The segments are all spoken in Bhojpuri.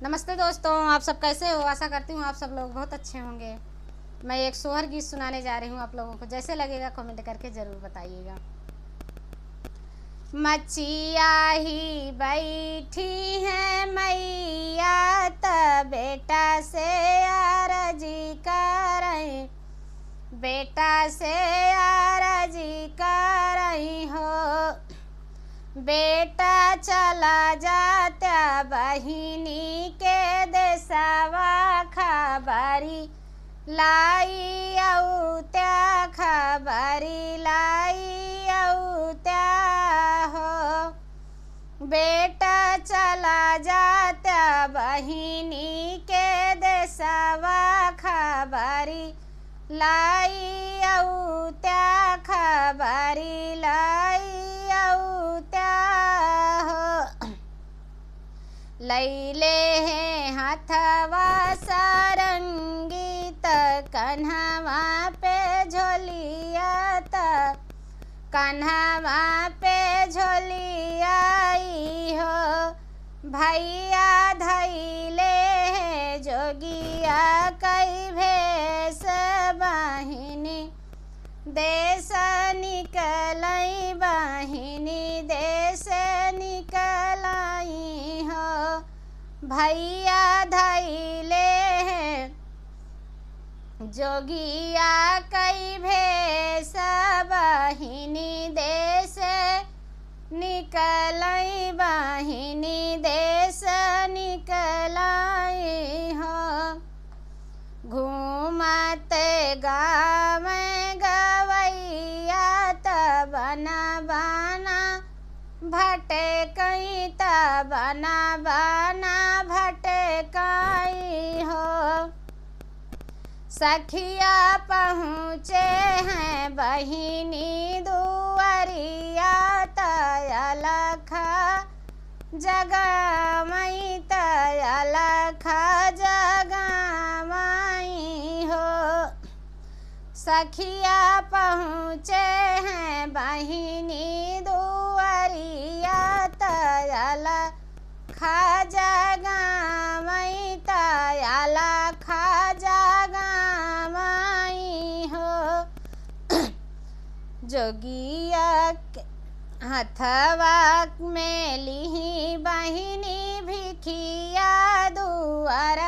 नमस्ते दोस्तों, आप सब कैसे हो। आशा करती हूँ आप सब लोग बहुत अच्छे होंगे। मैं एक सोहर गीत सुनाने जा रही हूँ आप लोगों को। जैसे लगेगा कमेंट करके ज़रूर बताइएगा। मचिया ही बैठी है मैया त बेटा से आरजी करई, बेटा से आरजी करई हो। बेटा चला जाता बहिनी के देसवा खबरी लाई औत्या, खबरी लाई औत्या हो। बेटा चला जाता बहिनी के देसवा खबरी लाई औत्या, खबरी लाई औत्या हो। लैले हैं हाथवा सारंगी त कन्हवा पे झोलिया त कन्हवा पे झोलियाई हो। भैया धैले है जोगिया कई भेष बहिनी देश निकलई, बहिनी देश निकलई हो। भैया धैले है जोगिया कई भेष बहिनी देश निकलई, बहिनी देश निकलई हो। घूमत गाँव गवैया त बना बना भटकई, त बना बना भटकई हो। सखिया पहुँचे हैं बहिनी दुआरिया त अलख जगमई, त अलख जगमई हो। सखिया पहुँचे हैं बहिनी दुआरिया त अलख जगमई, त अलख जगमई हो। जोगिया हथवा में लिही बहिनी भिखिया दुआर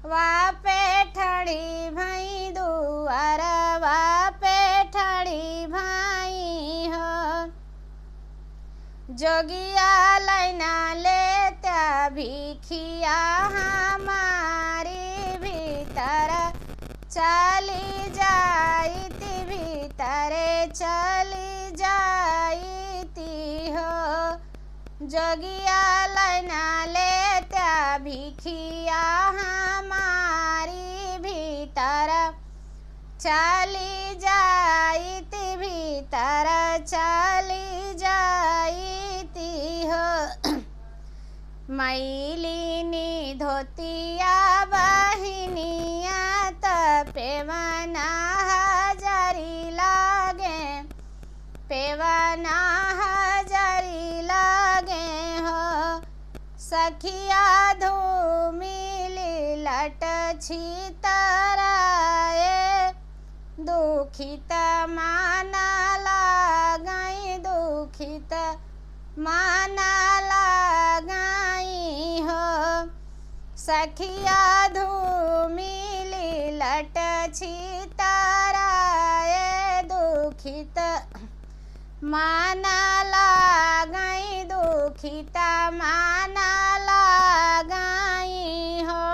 वापे ठड़ी भई, दुआर वापे ठड़ी भई हो। जोगिया लैना लेता भिखिया हमारी भीतर चली जाईती, भीतरे चली जाईती हो। जोगिया लैना लेता भिखिया हमारी भीतर चली जाईती, भीतर चली जाईती हो। मैलिनी धोतिया बहिनिया त पेवना हजारी लागे, पेवना हजारी लागे हो। सखिया धूमिली लट छितराए, दुखित माना लागई, दुखित माना लागई हो। सखिया धूमिली लट छितराए, दुखित माना लागई, दुखित माना लागई हो।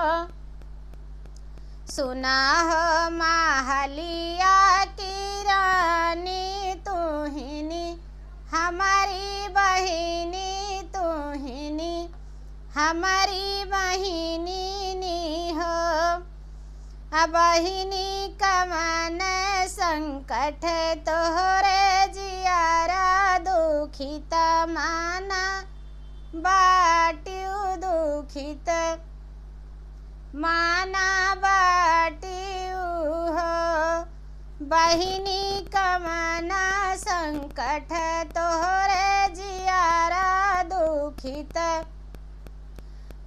सुना हो महलिया की रानी तुहिनी, हमारी बहिनी तुहिनी, हमारी बहिनी नी हो। बहिनी कमन संकट तोहरे जियारा, दुखित माना बाट्यू, दुखित माना बाट्यू हो। बहिनी कमना संकट तोहरे जियारा, दुखित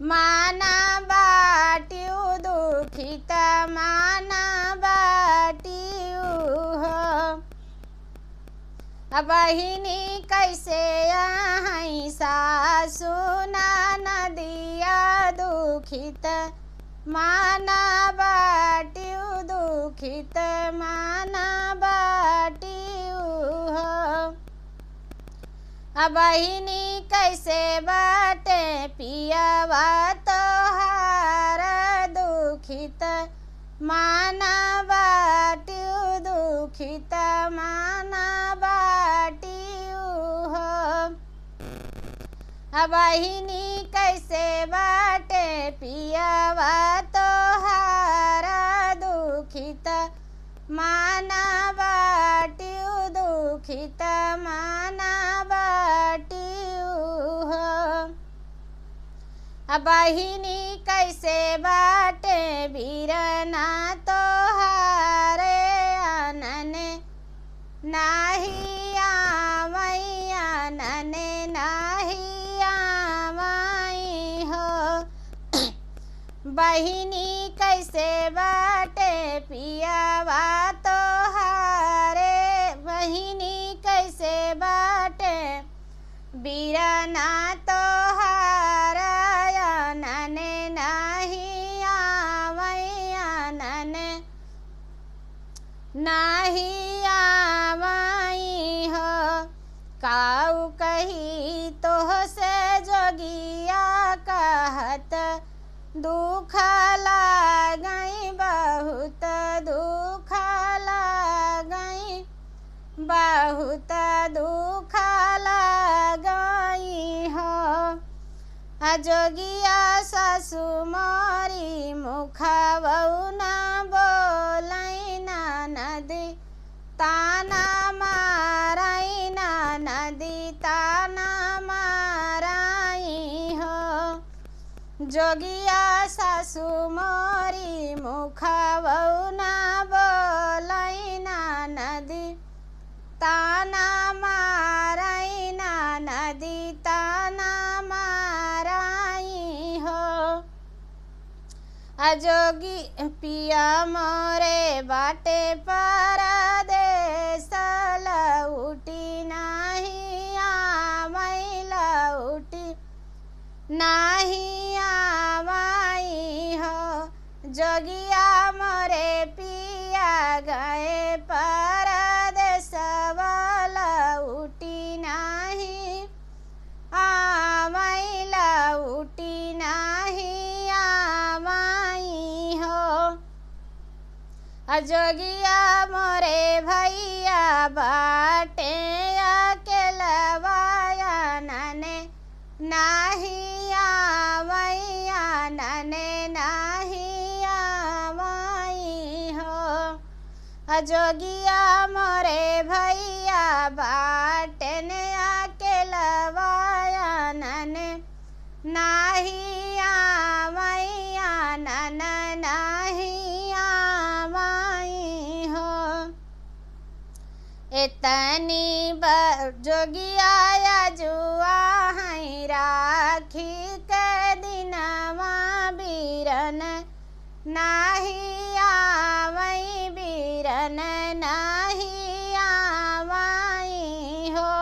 माना बाटियु दुखित माना बाटियु हो। बहिनी कैसे आई सासु नदिया दुखित माना बाटियु दुखित माना बाटियु हो। बहिनी कैसे बाटे पियावा तोहार दुखित माना बाटियु दुखित माना बाटियु हो। बहिनी कैसे बाटे पियावा तोहार दुखित माना बाटियु दुखित माना बाटियु हो। बहिनी कैसे बाटे बीरना तोहारे आनने नाही आवई आनने नाही आवई हो। बहिनी कैसे बाटे पियावा तोहारे बहिनी कैसे बाटे बीरना तोहार आनने नाही आवई आनने नाही आवई हो। काऊ कही तोह से जोगिया कहत दुख लागई बहुत दुख लागई बहुत दुख लागई हो। जोगिया सासु मोरी मुखवऊ न बोलई नदी ताना मारई नदी ताना मारई हो। जोगिया सासु मोरी मुखवऊ न बोलई नदी ताना मारई नदी ताना मारई हो। जोगी पिया मोरे बाटे परदेस लौटी नाही आवई लौटी नाही आवई हो। जोगिया मोरे पिया गए परदेस लौटी नाही आवई लौटी नाही आवई हो। जोगिया मोरे भैया बाटे अकेलवाया नने नाही आवई आनने नाही आवई हो। जोगिया मोरे भैया बाटन अकेलवाया नने नाही आवई आनन नाही आवई हो। इतनी जोगिया जुआ है राखी के दिनवा बीरन नाही आवई बीरन नाही आवई हो।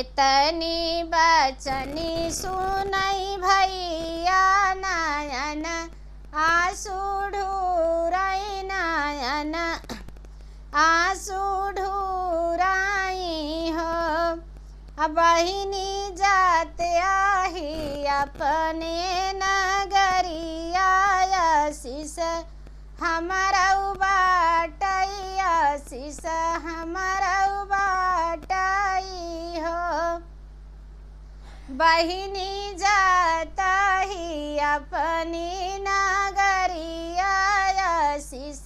इतनी बचनी सुनई भैया नयन आंसू ढूरई नयन आंसू ढूराई हो। बहिनी जात आही अपने नगरिया आशीष हमारा बाटई आशीष हमारा बाटई हो। बहिनी जाता ही अपनी नगरिया आशीष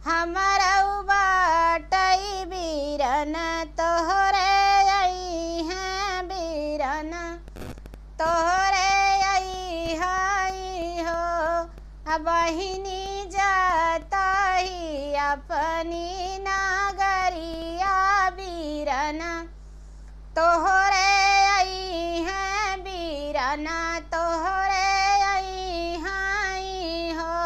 हमारा बाटई बीरन तोहरे आई हैं बीरन तोहरे आई हाई हो। बहिनी जाता ही अपनी नगरिया बीरन तोहरे आई हैं बीरन तोहरे आई हो।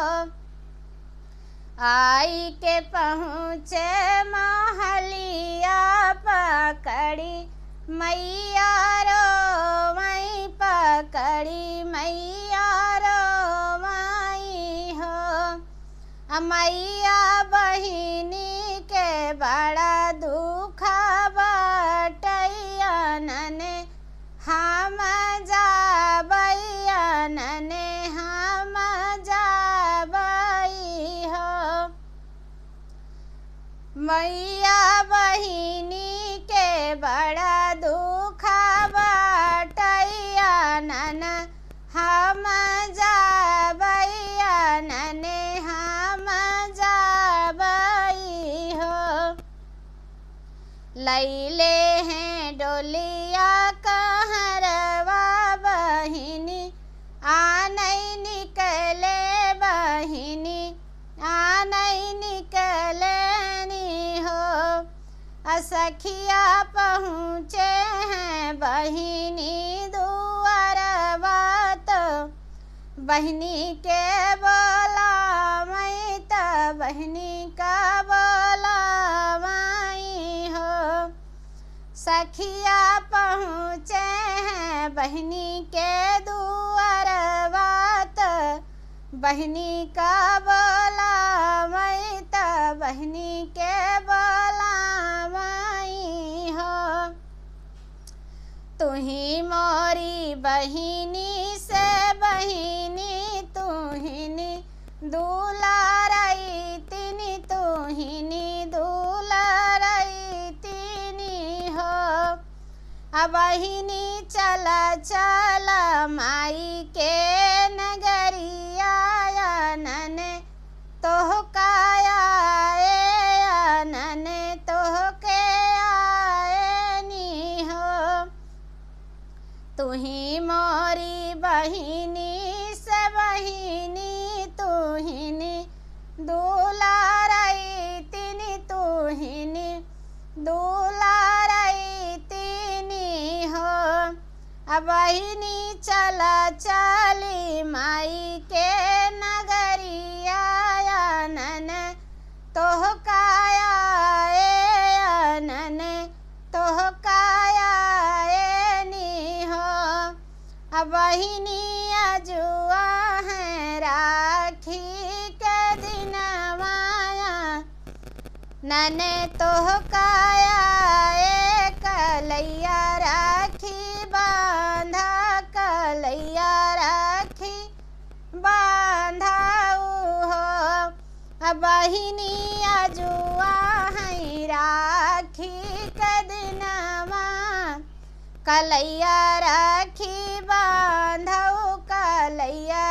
आई के पहुँचे महलिया पकड़ी मैया रो मई पकड़ी मैया रो मई हो। मैया बहिनी के बड़ा दुख बटैया नने हम जाबैया नने हम जाबई हो। मैया बहिनी के बड़ा दुख बटैया नन हम जाबैया नने हम जाबई हो। लैले हैं डोलिया कहरवा बहिनी आनई निकले बहिनी आनई निकलनी हो। सखिया पहुँचे हैं बहिनी दुआरवा तो बहिनी के बोला मैं तो बहिनी का बोला माई हो। सखिया पहुँचे हैं बहिनी के दुआरवा तो बहिनी का बोला मैं तो बहिनी के बोला माई हो। तुही मोरी बहिनी से बहिनी तुहिनी दुलारई तिनी तुहिनी दुलारई तिनी हो। बहिनी चला चला माई के नगरिया नने तोहकाया नने तोहके आएनी हो। तुही मोरी बहिनी से बहिनी तुहिनी दुलारई तिनी तुहिनी दुलारई तिनी हो। बहिनी चला चली माई के नगरिया नन तोहकाया नन तोहकाया नी हो। बहिनी अजुआ है राखी के दिन माया नने तोहकाया कलैया राखी बांधा कलैया राखी बांधाऊ हो। बहिनी अजुआ है राखी के दिन कलैया राखी बांधऊ कलैया